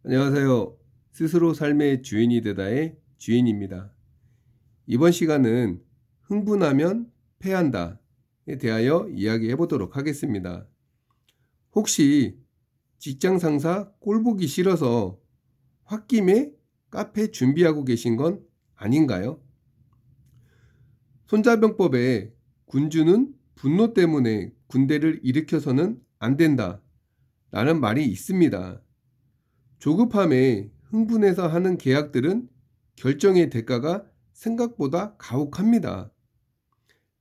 안녕하세요. 스스로 삶의 주인이 되다의 주인입니다. 이번 시간은 흥분하면 패한다에 대하여 이야기해 보도록 하겠습니다. 혹시 직장 상사 꼴 보기 싫어서 홧김에 카페 준비하고 계신 건 아닌가요? 손자병법에 군주는 분노 때문에 군대를 일으켜서는 안 된다 라는 말이 있습니다. 조급함에 흥분해서 하는 계약들은 결정의 대가가 생각보다 가혹합니다.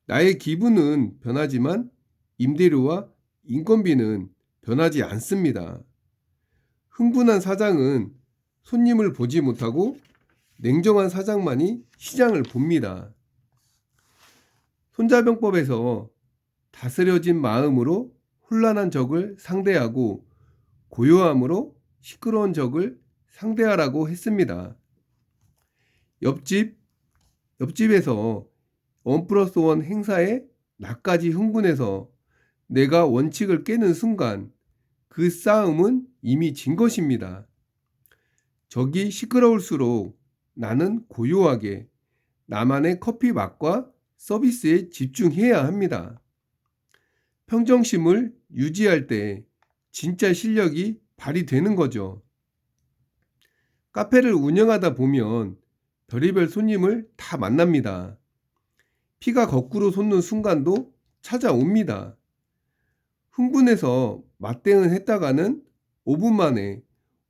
나의 기분은 변하지만 임대료와 인건비는 변하지 않습니다. 흥분한 사장은 손님을 보지 못하고 냉정한 사장만이 시장을 봅니다. 손자병법에서 다스려진 마음으로 혼란한 적을 상대하고 고요함으로 시끄러운 적을 상대하라고 했습니다. 옆집에서 1+1 행사에 나까지 흥분해서 내가 원칙을 깨는 순간 그 싸움은 이미 진 것입니다. 적이 시끄러울수록 나는 고요하게 나만의 커피 맛과 서비스에 집중해야 합니다. 평정심을 유지할 때 진짜 실력이 발휘되는 거죠. 카페를 운영하다 보면 별의별 손님을 다 만납니다. 피가 거꾸로 솟는 순간도 찾아옵니다. 흥분해서 맞대응 했다가는 5분 만에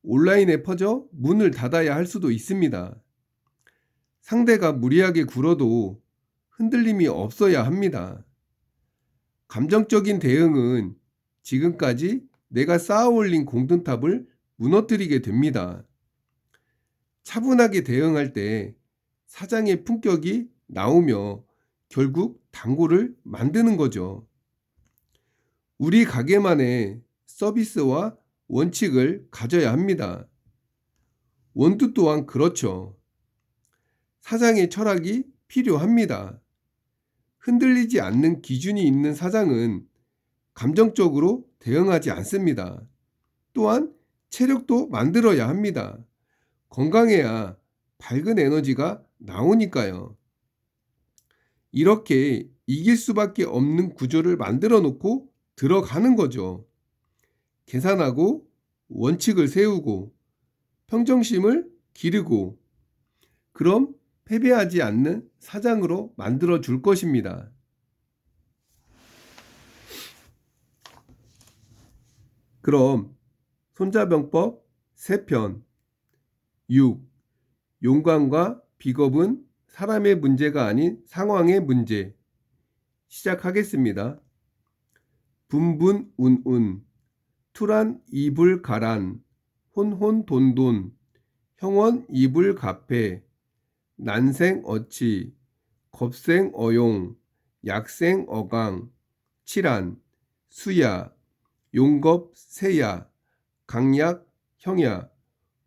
온라인에 퍼져 문을 닫아야 할 수도 있습니다. 상대가 무리하게 굴어도 흔들림이 없어야 합니다. 감정적인 대응은 지금까지 내가 쌓아 올린 공든탑을 무너뜨리게 됩니다. 차분하게 대응할 때 사장의 품격이 나오며 결국 단골을 만드는 거죠. 우리 가게만의 서비스와 원칙을 가져야 합니다. 원두 또한 그렇죠. 사장의 철학이 필요합니다. 흔들리지 않는 기준이 있는 사장은 감정적으로 대응하지 않습니다. 또한 체력도 만들어야 합니다. 건강해야 밝은 에너지가 나오니까요. 이렇게 이길 수밖에 없는 구조를 만들어 놓고 들어가는 거죠. 계산하고 원칙을 세우고 평정심을 기르고 그럼 패배하지 않는 사장으로 만들어 줄 것입니다. 그럼 손자병법 3편 6. 용감과 비겁은 사람의 문제가 아닌 상황의 문제. 시작하겠습니다. 분분운운 투란 이불가란 혼혼돈돈 형원 이불가패 난생어치 겁생어용 약생어강 칠한 수야 용겁세야 강약 형야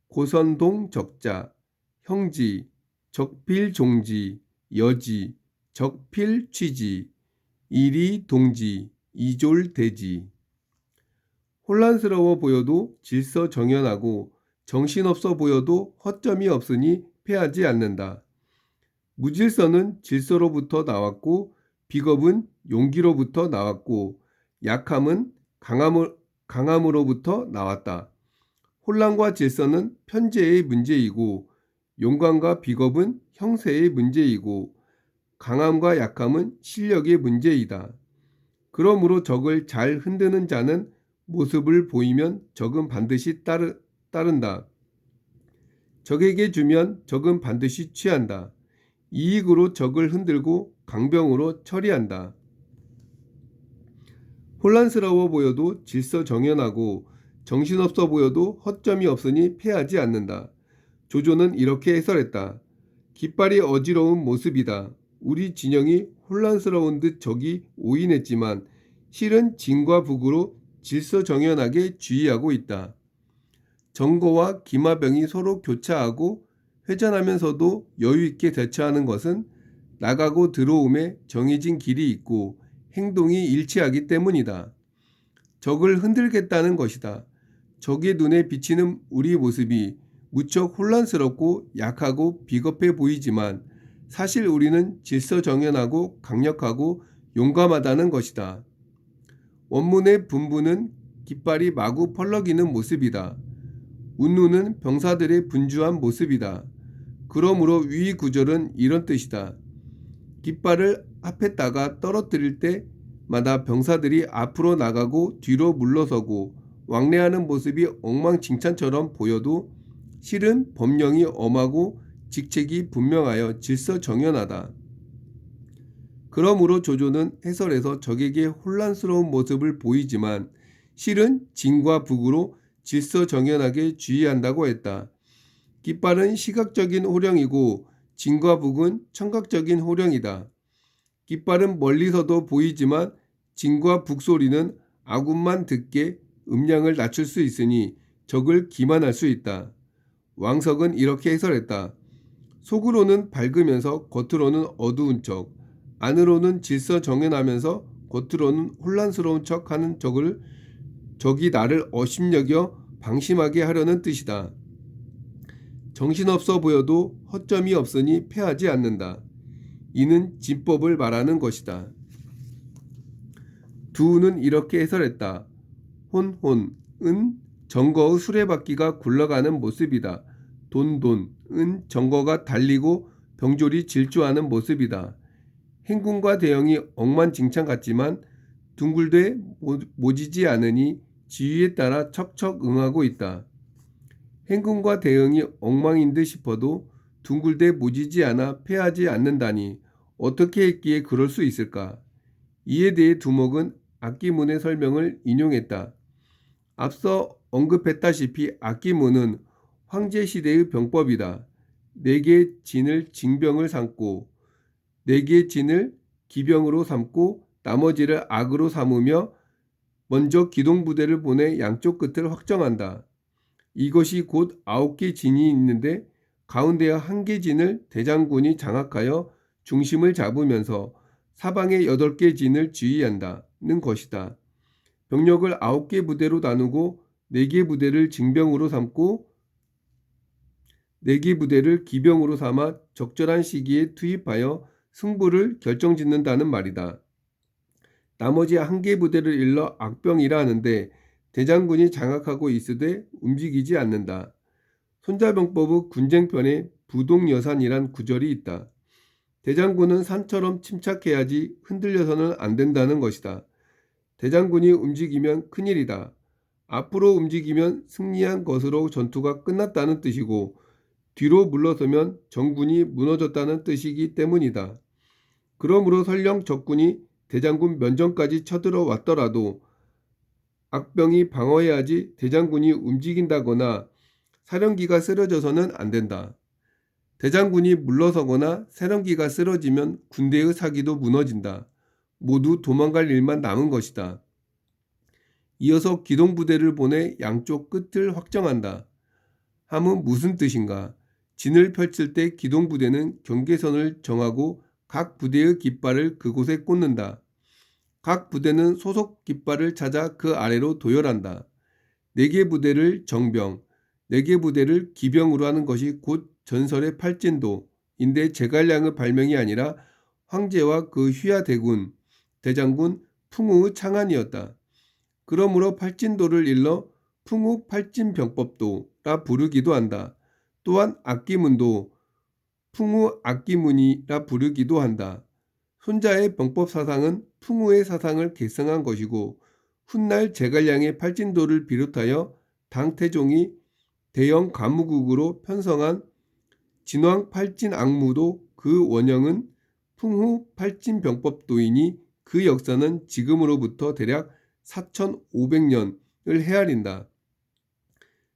고선동 적자 형지 적필종지 여지 적필취지 이리동지 이졸대지. 혼란스러워 보여도 질서정연하고 정신없어 보여도 허점이 없으니 패하지 않는다. 무질서는 질서로부터 나왔고 비겁은 용기로부터 나왔고 약함은 강함으로부터 나왔다. 혼란과 질서는 편재의 문제이고 용감과 비겁은 형세의 문제이고 강함과 약함은 실력의 문제이다. 그러므로 적을 잘 흔드는 자는 모습을 보이면 적은 반드시 따른다. 적에게 주면 적은 반드시 취한다. 이익으로 적을 흔들고 강병으로 처리한다. 혼란스러워 보여도 질서정연하고 정신없어 보여도 허점이 없으니 패하지 않는다. 조조는 이렇게 해설했다. 깃발이 어지러운 모습이다. 우리 진영이 혼란스러운 듯 적이 오인했지만 실은 진과 북으로 질서정연하게 주의하고 있다. 정거와 기마병이 서로 교차하고 회전하면서도 여유있게 대처하는 것은 나가고 들어옴에 정해진 길이 있고 행동이 일치하기 때문이다. 적을 흔들겠다는 것이다. 적의 눈에 비치는 우리 모습이 무척 혼란스럽고 약하고 비겁해 보이지만 사실 우리는 질서정연하고 강력하고 용감하다는 것이다. 원문의 분부는 깃발이 마구 펄럭이는 모습이다. 운루는 병사들의 분주한 모습이다. 그러므로 위 구절은 이런 뜻이다. 깃발을 앞에다가 떨어뜨릴 때마다 병사들이 앞으로 나가고 뒤로 물러서고 왕래하는 모습이 엉망진창처럼 보여도 실은 법령이 엄하고 직책이 분명하여 질서정연하다. 그러므로 조조는 해설에서 적에게 혼란스러운 모습을 보이지만 실은 진과 북으로 질서정연하게 주의한다고 했다. 깃발은 시각적인 호령이고 진과 북은 청각적인 호령이다. 깃발은 멀리서도 보이지만 진과 북 소리는 아군만 듣게 음량을 낮출 수 있으니 적을 기만할 수 있다. 왕석은 이렇게 해설했다. 속으로는 밝으면서 겉으로는 어두운 척, 안으로는 질서정연하면서 겉으로는 혼란스러운 척하는 적이 나를 업신여겨 방심하게 하려는 뜻이다. 정신없어 보여도 허점이 없으니 패하지 않는다. 이는 진법을 말하는 것이다. 두우는 이렇게 해설했다. 혼혼은 정거의 수레바퀴가 굴러가는 모습이다. 돈돈은 정거가 달리고 병졸이 질주하는 모습이다. 행군과 대형이 억만징창 같지만 둥글되 모지지 않으니 지휘에 따라 척척 응하고 있다. 행군과 대응이 엉망인 듯 싶어도 둥글되 모지지 않아 패하지 않는다니 어떻게 했기에 그럴 수 있을까? 이에 대해 두목은 악기문의 설명을 인용했다. 앞서 언급했다시피 악기문은 황제시대의 병법이다. 4개의 진을 징병을 삼고 4개의 진을 기병으로 삼고 나머지를 악으로 삼으며 먼저 기동부대를 보내 양쪽 끝을 확정한다. 이것이 곧 9개 진이 있는데 가운데에 1개 진을 대장군이 장악하여 중심을 잡으면서 사방의 8개 진을 지휘한다는 것이다. 병력을 9개 부대로 나누고 4개 부대를 징병으로 삼고 4개 부대를 기병으로 삼아 적절한 시기에 투입하여 승부를 결정짓는다는 말이다. 나머지 1개 부대를 일러 악병이라 하는데 대장군이 장악하고 있으되 움직이지 않는다. 손자병법의 군쟁편에 부동여산이란 구절이 있다. 대장군은 산처럼 침착해야지 흔들려서는 안 된다는 것이다. 대장군이 움직이면 큰일이다. 앞으로 움직이면 승리한 것으로 전투가 끝났다는 뜻이고 뒤로 물러서면 정군이 무너졌다는 뜻이기 때문이다. 그러므로 설령 적군이 대장군 면전까지 쳐들어왔더라도 악병이 방어해야지 대장군이 움직인다거나 사령기가 쓰러져서는 안 된다. 대장군이 물러서거나 사령기가 쓰러지면 군대의 사기도 무너진다. 모두 도망갈 일만 남은 것이다. 이어서 기동부대를 보내 양쪽 끝을 확정한다. 함은 무슨 뜻인가? 진을 펼칠 때 기동부대는 경계선을 정하고 각 부대의 깃발을 그곳에 꽂는다. 각 부대는 소속 깃발을 찾아 그 아래로 도열한다. 4개 부대를 정병, 4개 부대를 기병으로 하는 것이 곧 전설의 팔진도인데 제갈량의 발명이 아니라 황제와 그 휘하 대군, 대장군 풍우의 창안이었다. 그러므로 팔진도를 일러 풍우 팔진병법도라 부르기도 한다. 또한 악기문도 풍우 악기문이라 부르기도 한다. 손자의 병법 사상은 풍우의 사상을 계승한 것이고 훗날 제갈량의 팔진도를 비롯하여 당태종이 대영 가무국으로 편성한 진왕 팔진악무도 그 원형은 풍후 팔진병법도이니 그 역사는 지금으로부터 대략 4500년을 헤아린다.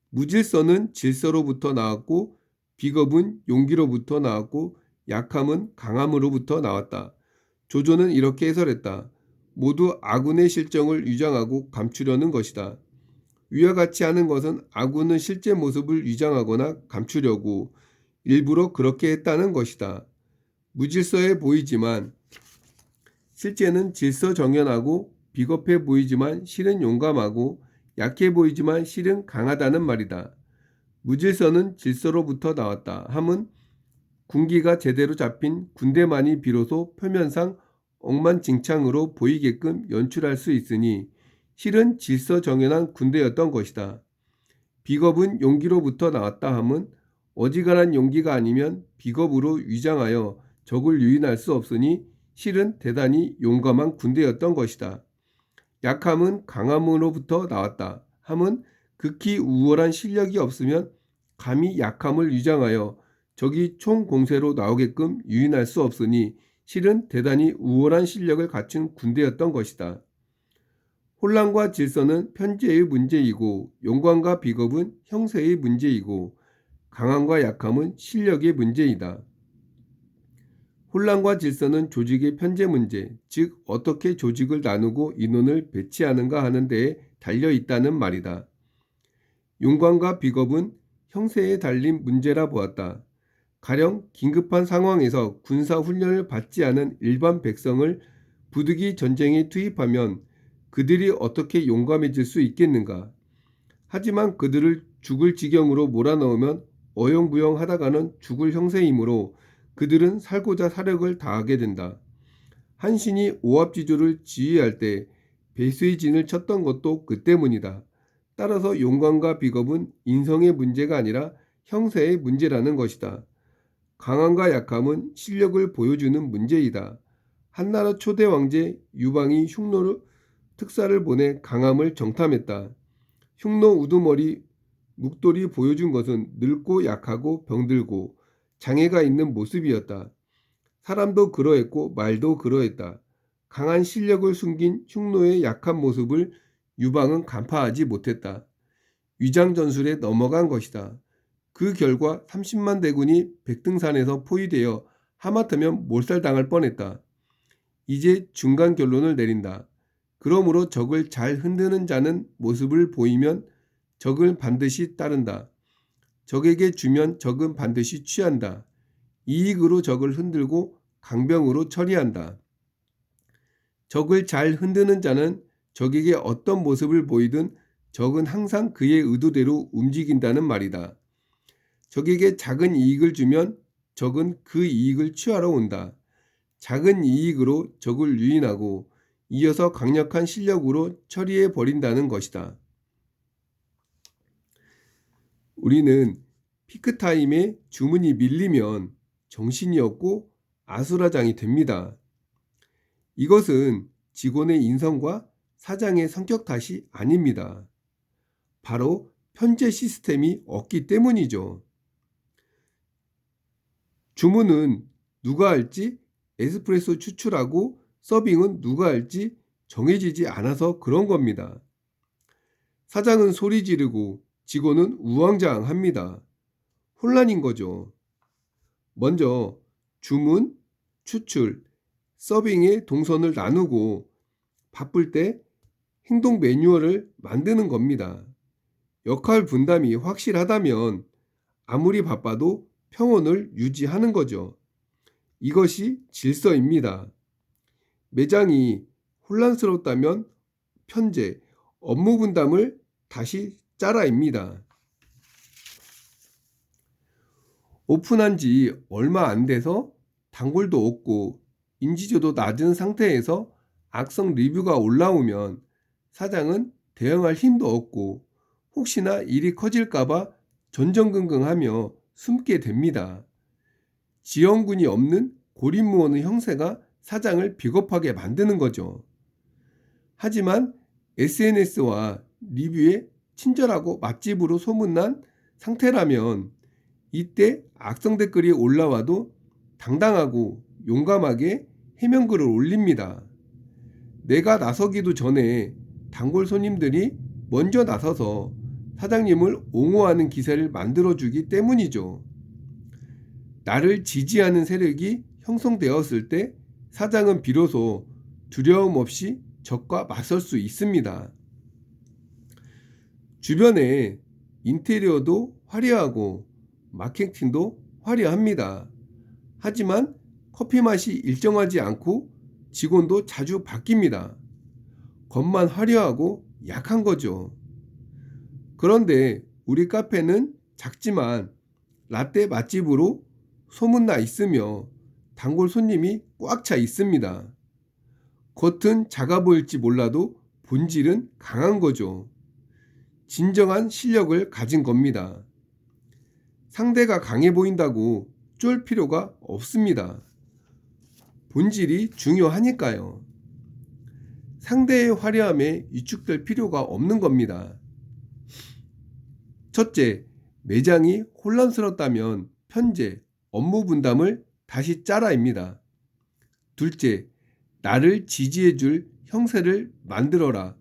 무질서는 질서로부터 나왔고 비겁은 용기로부터 나왔고 약함은 강함으로부터 나왔다. 조조는 이렇게 해설했다. 모두 아군의 실정을 위장하고 감추려는 것이다. 위와 같이 하는 것은 아군의 실제 모습을 위장하거나 감추려고 일부러 그렇게 했다는 것이다. 무질서해 보이지만 실제는 질서정연하고 비겁해 보이지만 실은 용감하고 약해 보이지만 실은 강하다는 말이다. 무질서는 질서로부터 나왔다 함은 군기가 제대로 잡힌 군대만이 비로소 표면상 억만징창으로 보이게끔 연출할 수 있으니 실은 질서정연한 군대였던 것이다. 비겁은 용기로부터 나왔다 함은 어지간한 용기가 아니면 비겁으로 위장하여 적을 유인할 수 없으니 실은 대단히 용감한 군대였던 것이다. 약함은 강함으로부터 나왔다 함은 극히 우월한 실력이 없으면 감히 약함을 위장하여 적이 총공세로 나오게끔 유인할 수 없으니 실은 대단히 우월한 실력을 갖춘 군대였던 것이다. 혼란과 질서는 편제의 문제이고 용광과 비겁은 형세의 문제이고 강함과 약함은 실력의 문제이다. 혼란과 질서는 조직의 편제 문제, 즉 어떻게 조직을 나누고 인원을 배치하는가 하는 데에 달려 있다는 말이다. 용광과 비겁은 형세에 달린 문제라 보았다. 가령 긴급한 상황에서 군사 훈련을 받지 않은 일반 백성을 부득이 전쟁에 투입하면 그들이 어떻게 용감해질 수 있겠는가? 하지만 그들을 죽을 지경으로 몰아넣으면 어영부영 하다가는 죽을 형세이므로 그들은 살고자 사력을 다하게 된다. 한신이 오합지조를 지휘할 때 배수의 진을 쳤던 것도 그 때문이다. 따라서 용광과 비겁은 인성의 문제가 아니라 형세의 문제라는 것이다. 강함과 약함은 실력을 보여주는 문제이다. 한나라 초대 왕제 유방이 흉노로 특사를 보내 강함을 정탐했다. 흉노 우두머리 묵돌이 보여준 것은 늙고 약하고 병들고 장애가 있는 모습이었다. 사람도 그러했고 말도 그러했다. 강한 실력을 숨긴 흉노의 약한 모습을 유방은 간파하지 못했다. 위장 전술에 넘어간 것이다. 그 결과 30만 대군이 백등산에서 포위되어 하마터면 몰살당할 뻔했다. 이제 중간 결론을 내린다. 그러므로 적을 잘 흔드는 자는 모습을 보이면 적을 반드시 따른다. 적에게 주면 적은 반드시 취한다. 이익으로 적을 흔들고 강병으로 처리한다. 적을 잘 흔드는 자는 적에게 어떤 모습을 보이든 적은 항상 그의 의도대로 움직인다는 말이다. 적에게 작은 이익을 주면 적은 그 이익을 취하러 온다. 작은 이익으로 적을 유인하고 이어서 강력한 실력으로 처리해 버린다는 것이다. 우리는 피크타임에 주문이 밀리면 정신이 없고 아수라장이 됩니다. 이것은 직원의 인성과 사장의 성격 탓이 아닙니다. 바로 편제 시스템이 없기 때문이죠. 주문은 누가 할지 에스프레소 추출하고 서빙은 누가 할지 정해지지 않아서 그런 겁니다. 사장은 소리 지르고 직원은 우왕좌왕합니다. 혼란인 거죠. 먼저 주문, 추출, 서빙의 동선을 나누고 바쁠 때 행동 매뉴얼을 만드는 겁니다. 역할 분담이 확실하다면 아무리 바빠도 평온을 유지하는 거죠. 이것이 질서입니다. 매장이 혼란스럽다면 편제, 업무 분담을 다시 짜라입니다. 오픈한 지 얼마 안 돼서 단골도 없고 인지도도 낮은 상태에서 악성 리뷰가 올라오면 사장은 대응할 힘도 없고 혹시나 일이 커질까봐 전전긍긍하며 숨게 됩니다. 지원군이 없는 고립무원의 형세가 사장을 비겁하게 만드는 거죠. 하지만 SNS와 리뷰에 친절하고 맛집으로 소문난 상태라면 이때 악성 댓글이 올라와도 당당하고 용감하게 해명글을 올립니다. 내가 나서기도 전에 단골 손님들이 먼저 나서서 사장님을 옹호하는 기세를 만들어주기 때문이죠. 나를 지지하는 세력이 형성되었을 때 사장은 비로소 두려움 없이 적과 맞설 수 있습니다. 주변에 인테리어도 화려하고 마케팅도 화려합니다. 하지만 커피 맛이 일정하지 않고 직원도 자주 바뀝니다. 겉만 화려하고 약한 거죠. 그런데 우리 카페는 작지만 라떼 맛집으로 소문나 있으며 단골 손님이 꽉 차 있습니다. 겉은 작아 보일지 몰라도 본질은 강한 거죠. 진정한 실력을 가진 겁니다. 상대가 강해 보인다고 쫄 필요가 없습니다. 본질이 중요하니까요. 상대의 화려함에 위축될 필요가 없는 겁니다. 첫째, 매장이 혼란스럽다면 편제, 업무 분담을 다시 짜라입니다. 둘째, 나를 지지해줄 형세를 만들어라.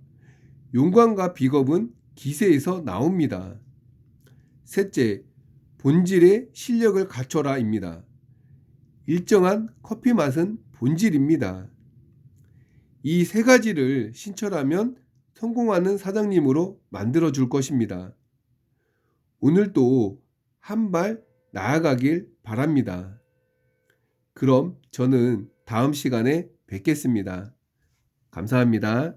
용감과 비겁은 기세에서 나옵니다. 셋째, 본질의 실력을 갖춰라입니다. 일정한 커피 맛은 본질입니다. 이 세 가지를 신철하면 성공하는 사장님으로 만들어 줄 것입니다. 오늘도 한 발 나아가길 바랍니다. 그럼 저는 다음 시간에 뵙겠습니다. 감사합니다.